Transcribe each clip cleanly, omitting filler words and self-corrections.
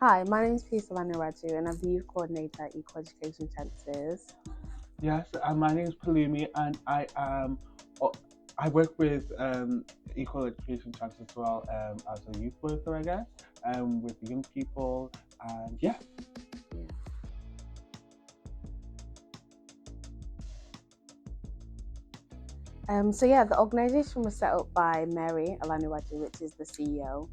Hi, my name is Peace Olanrewaju and I'm the Youth Coordinator at Equal Education Chances. Yes, my name is Pelumi, and uh, I work with Equal Education Trust as well as a youth worker, I guess, with young people, and yeah. The organisation was set up by Mary Olanrewaju, which is the CEO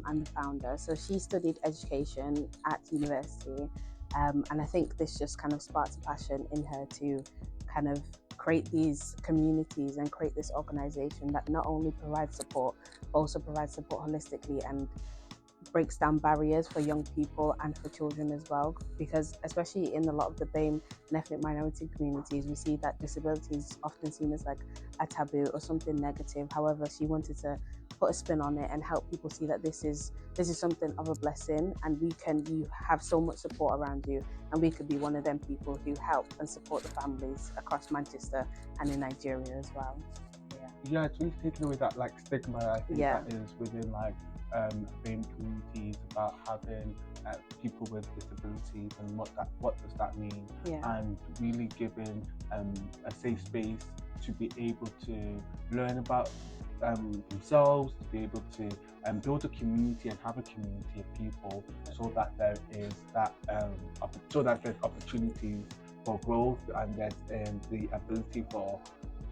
and the founder. So she studied education at university, and I think this just kind of sparked a passion in her to kind of create these communities and create this organisation that not only provides support, but also provides support holistically and breaks down barriers for young people and for children as well, because especially in a lot of the BAME and ethnic minority communities, we see that disability is often seen as like a taboo or something negative. However, she wanted to put a spin on it and help people see that this is something of a blessing, and you have so much support around you, and we could be one of them people who help and support the families across Manchester and in Nigeria as well. Yeah, it's really taking away that like stigma I think that is within like BAME communities about having people with disabilities and what does that mean, and really giving a safe space to be able to learn about themselves, to be able to build a community and have a community of people, so that there is that so that there's opportunities for growth, and there's the ability for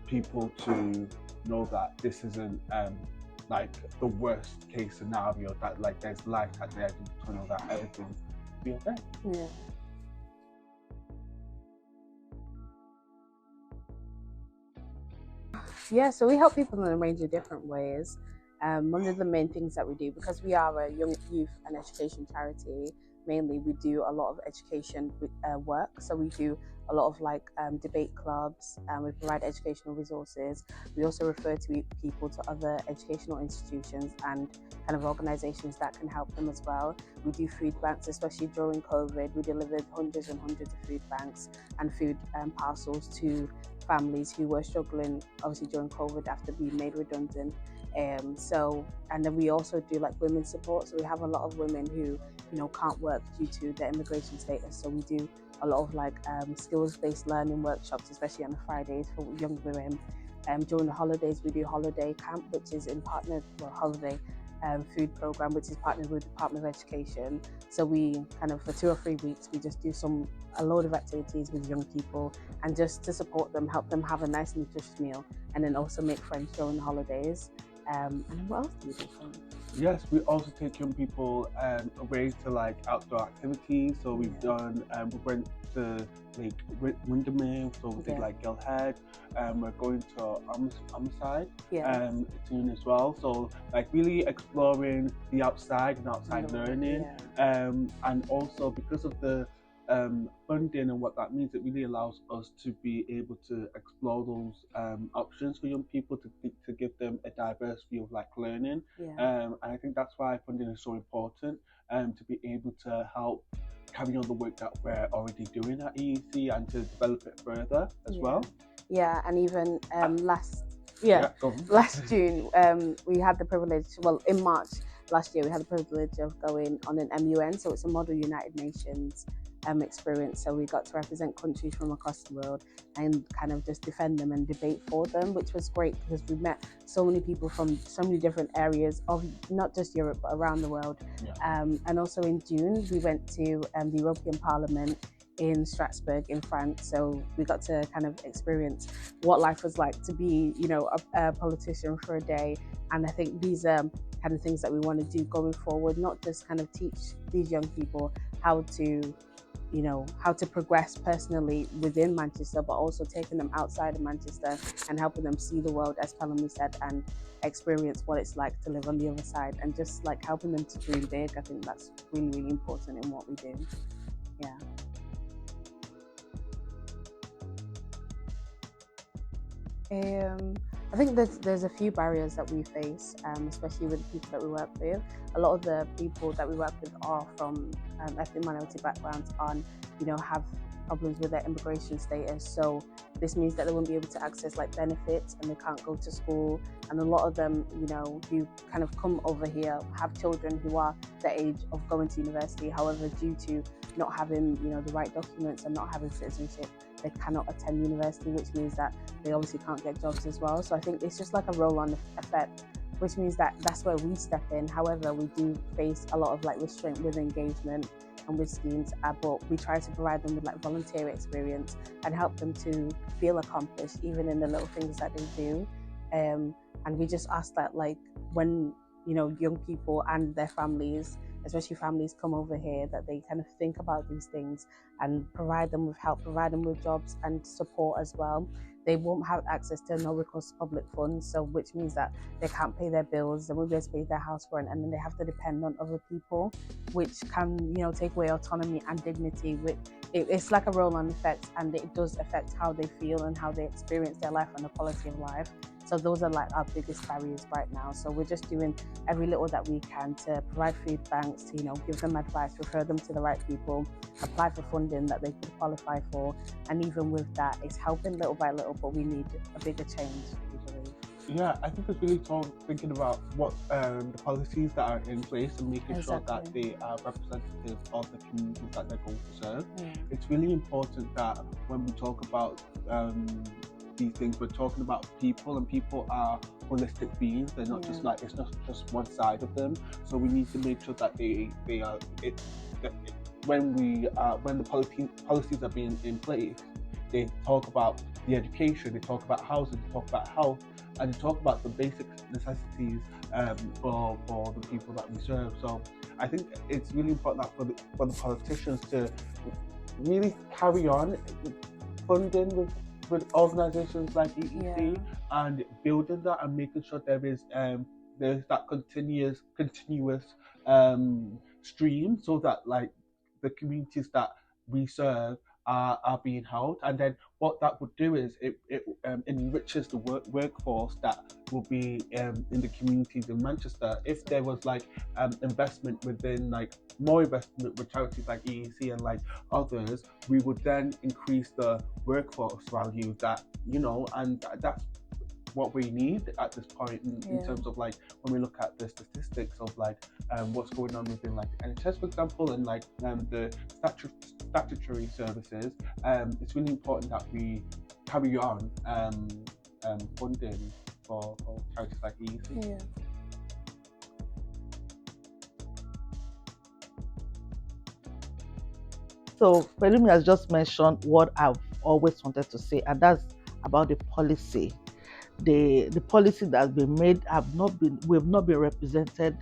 people to know that this isn't like the worst case scenario, that like there's light at the end of the tunnel, that everything will be okay. Yeah, so we help people in a range of different ways. One of the main things that we do, because we are a young youth and education charity, mainly we do a lot of education work. So we do a lot of like debate clubs, and we provide educational resources. We also refer to people to other educational institutions and kind of organizations that can help them as well. We do food banks, especially during COVID. We delivered hundreds and hundreds of food banks and food parcels to families who were struggling, obviously during COVID after being made redundant. And then we also do like women's support. So we have a lot of women who, can't work due to their immigration status. So we do a lot of like skills-based learning workshops, especially on the Fridays for young women. During the holidays, we do holiday camp, which is in holiday food program, which is partnered with the Department of Education. So we kind of, for 2 or 3 weeks, we just do a load of activities with young people, and just to support them, help them have a nice nutritious meal, and then also make friends during the holidays. And what else do we do? Yes, we also take young people away to like outdoor activities. So we've done, we went to like Windermere, so we did like Gill Head. We're going to Amoside soon as well. So like really exploring the outside and outside learning. And also because of the funding and what that means, it really allows us to be able to explore those options for young people, to give them a diverse view of like learning. And I think that's why funding is so important, to be able to help carry on the work that we're already doing at EEC and to develop it further as well. Yeah, and even last June, we had the privilege, in March last year, we had the privilege of going on an MUN, so it's a Model United Nations experience. So we got to represent countries from across the world and kind of just defend them and debate for them, which was great because we met so many people from so many different areas of not just Europe but around the world. And also in June, we went to the European Parliament in Strasbourg in France, so we got to kind of experience what life was like to be, a politician for a day. And I think these are kind of things that we want to do going forward, not just kind of teach these young people how to progress personally within Manchester, but also taking them outside of Manchester and helping them see the world, as Pelumi said, and experience what it's like to live on the other side, and just like helping them to dream big. I think that's really, really important in what we do. I think there's a few barriers that we face, especially with the people that we work with. A lot of the people that we work with are from ethnic minority backgrounds, have problems with their immigration status. So this means that they won't be able to access like benefits, and they can't go to school. And a lot of them, you know, who kind of come over here have children who are the age of going to university. However, due to not having, you know, the right documents and not having citizenship, they cannot attend university, which means that they obviously can't get jobs as well. So I think it's just like a roll-on effect, which means that that's where we step in. However, we do face a lot of like restraint with engagement and with schemes, but we try to provide them with like volunteer experience and help them to feel accomplished even in the little things that they do. And we just ask that, like, when, you know, young people and their families, especially families, come over here, that they kind of think about these things and provide them with help, provide them with jobs and support as well. They won't have access to no recourse public funds, so which means that they can't pay their bills, they won't be able to pay their house rent, and then they have to depend on other people, which can, you know, take away autonomy and dignity. It's like a roll-on effect, and it does affect how they feel and how they experience their life and the quality of life. So those are like our biggest barriers right now. So we're just doing every little that we can to provide food banks, to, you know, give them advice, refer them to the right people, apply for funding that they could qualify for. And even with that, it's helping little by little, but we need a bigger change, we believe. Yeah, I think it's really thinking about what the policies that are in place and making sure that they are representative of the communities that they're going to serve. It's really important that when we talk about these things, we're talking about people, and people are holistic beings. They're not just like, it's not just one side of them. So we need to make sure that they are when the policies are being in place, they talk about the education, they talk about housing, they talk about health, and they talk about the basic necessities for the people that we serve. So I think it's really important that for the politicians to really carry on funding with organizations like EEC and building that and making sure there's that continuous stream, so that like the communities that we serve are being held. And then what that would do is it enriches the workforce that will be in the communities in Manchester. If there was like investment within, like more investment with charities like EEC and like others, we would then increase the workforce value that, you know, and that's what we need at this point in terms of like when we look at the statistics of like what's going on within like the NHS, for example, and like the statutory services. It's really important that we carry on funding for charities like EEC. So Pelumi has just mentioned what I've always wanted to say, and that's about the policy. The policy that has been made we've not been represented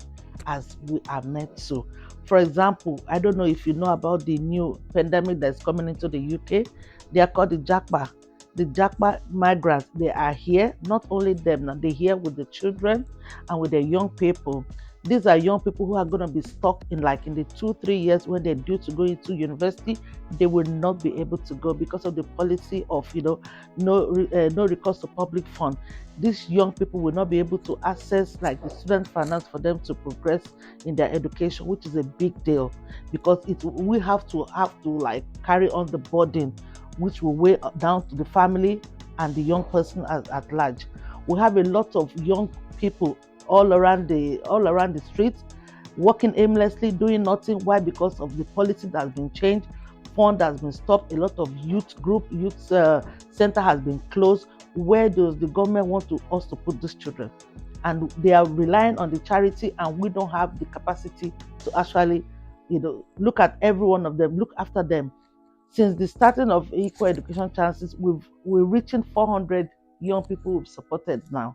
as we are meant to. For example, I don't know if you know about the new pandemic that's coming into the UK. They are called the Japa. The Japa migrants, they are here. Not only them, now they're here with the children and with the young people. These are young people who are going to be stuck in the 2-3 years when they're due to go into university. They will not be able to go because of the policy of, no recourse to public fund. These young people will not be able to access the student finance for them to progress in their education, which is a big deal, because we have to carry on the burden, which will weigh down to the family and the young person at large. We have a lot of young people all around the streets, working aimlessly, doing nothing. Why? Because of the policy that has been changed, fund has been stopped, a lot of youth center has been closed. Where does the government want us to put these children? And they are relying on the charity, and we don't have the capacity to actually, look at every one of them, look after them. Since the starting of Equal Education Chances, we're reaching 400 young people we've supported now.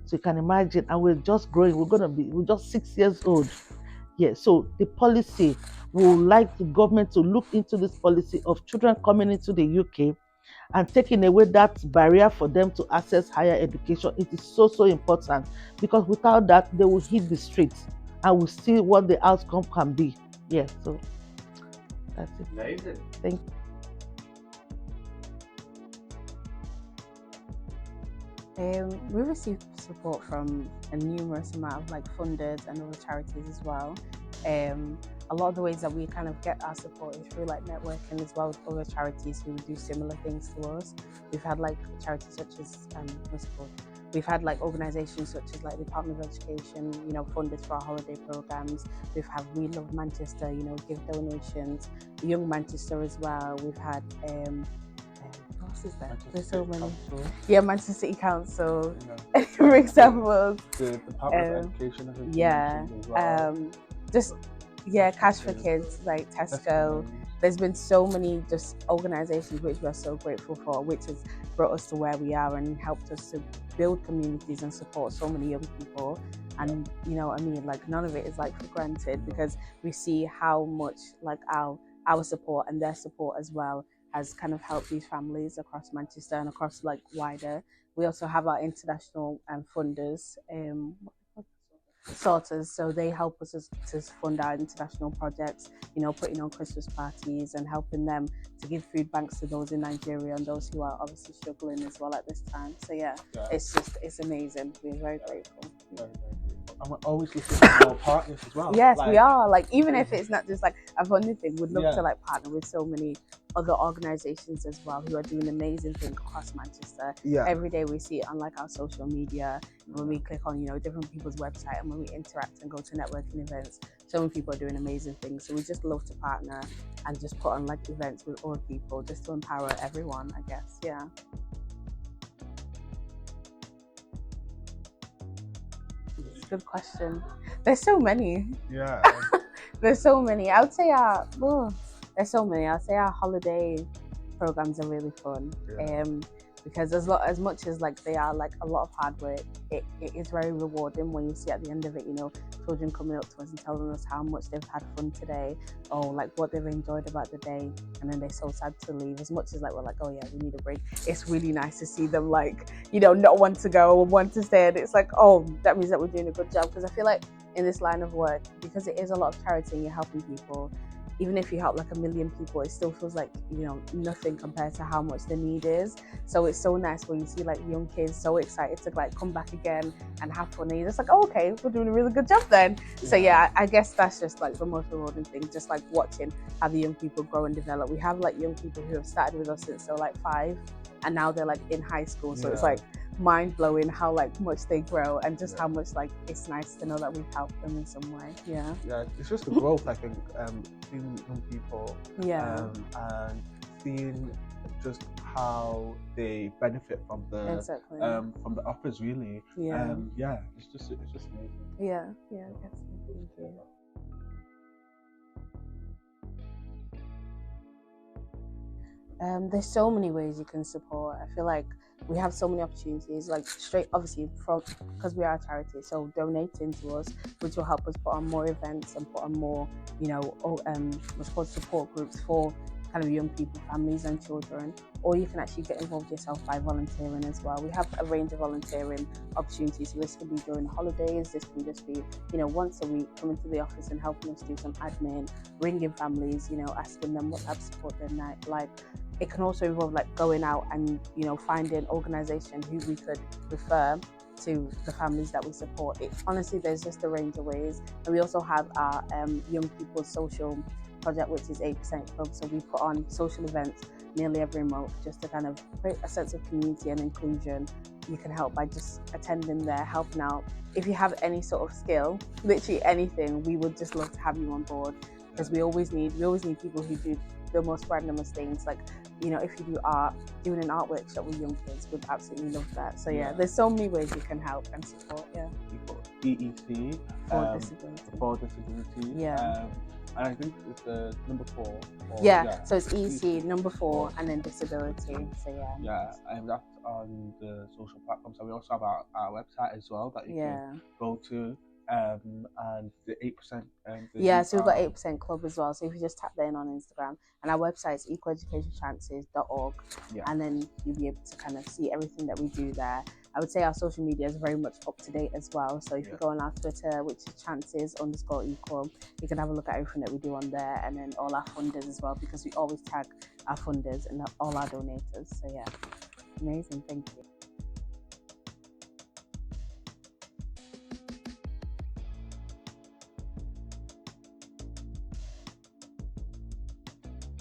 So you can imagine, and we're just growing. We're just 6 years old. Yeah, so the policy, we would like the government to look into this policy of children coming into the UK and taking away that barrier for them to access higher education. It is so, so important, because without that, they will hit the streets and we'll see what the outcome can be. Yeah, so that's it. Amazing. Thank you. We received support from a numerous amount of funders and other charities as well. a lot of the ways that we kind of get our support is through like networking as well with other charities who do similar things to us. We've had like charities such as what's it called? We've had like organisations such as like the Department of Education, you know, fund us for our holiday programs. We've had We Love Manchester, you know, give donations. Young Manchester as well. We've had what else is there? There's so many. Yeah, Manchester City Council, for example. The Department of Education, I think. Yeah. As well. Just Cash for Kids, like Tesco. There's been so many just organisations which we're so grateful for, which has brought us to where we are and helped us to build communities and support so many young people. And you know what I mean, like none of it is like for granted, because we see how much like our support and their support as well has kind of helped these families across Manchester and across like wider. We also have our international funders, sorters, so they help us to fund our international projects, you know, putting on Christmas parties and helping them to give food banks to those in Nigeria and those who are obviously struggling as well at this time. So it's amazing. We're very grateful. And we're always looking for more partners as well. Yes, we are. Like, even if it's not just like a funding thing, we'd love to like partner with so many other organizations as well who are doing amazing things across Manchester. Every day we see it on like our social media, when we click on, you know, different people's website, and when we interact and go to networking events, so many people are doing amazing things. So we just love to partner and just put on like events with other people just to empower everyone, I guess. Yeah. Good question. There's so many. Yeah. There's so many. I would say there's so many. I'd say our holiday programs are really fun. Because as much as like they are like a lot of hard work, it is very rewarding when you see at the end of it, you know, children coming up to us and telling us how much they've had fun today, or like what they've enjoyed about the day, and then they're so sad to leave. As much as like we're like, oh yeah, we need a break, it's really nice to see them like, you know, not want to go or want to stay, and it's like, oh, that means that we're doing a good job. Because I feel like in this line of work, because it is a lot of charity and you're helping people, even if you help like 1 million people, it still feels like, you know, nothing compared to how much the need is. So it's so nice when you see like young kids so excited to like come back again and have fun, and you're just like, oh, okay, we're doing a really good job then. So yeah, I guess that's just like the most rewarding thing, just like watching how the young people grow and develop. We have like young people who have started with us since they're like 5, and now they're like in high school. So it's like mind-blowing how like much they grow, and just how much like it's nice to know that we've helped them in some way. Yeah, it's just the growth, I think, seeing young people and seeing just how they benefit from the offers, really. It's just amazing. Yeah, definitely. Thank you. There's so many ways you can support. I feel like we have so many opportunities, like straight, obviously, because we are a charity, so donating to us, which will help us put on more events and put on more, you know, what's called support groups for kind of young people, families and children. Or you can actually get involved yourself by volunteering as well. We have a range of volunteering opportunities. So this could be during the holidays, this can just be, you know, once a week, coming to the office and helping us do some admin, ringing families, you know, asking them what type of support they might like. It can also involve like going out and, you know, finding an organisation who we could refer to the families that we support. Honestly, there's just a range of ways. And we also have our young people's social project, which is 8% Club. So we put on social events nearly every month just to kind of create a sense of community and inclusion. You can help by just attending there, helping out. If you have any sort of skill, literally anything, we would just love to have you on board, because we always need people who do the most randomest things. Like, you know, if you do art, doing an art workshop with young kids, we'd absolutely love that. So yeah, there's so many ways you can help and support. EEC for disability. And I think it's the number 4. So it's EEC, number 4, and then disability. So and that's on the social platforms. And we also have our website as well that you can go to. And the 8%. So we've got 8% Club as well. So if you just tap that in on Instagram, and our website is equaleducationchances.org, and then you'll be able to kind of see everything that we do there. I would say our social media is very much up to date as well. So if you go on our Twitter, which is chances_equal, you can have a look at everything that we do on there, and then all our funders as well, because we always tag our funders and all our donators. So yeah, amazing. Thank you.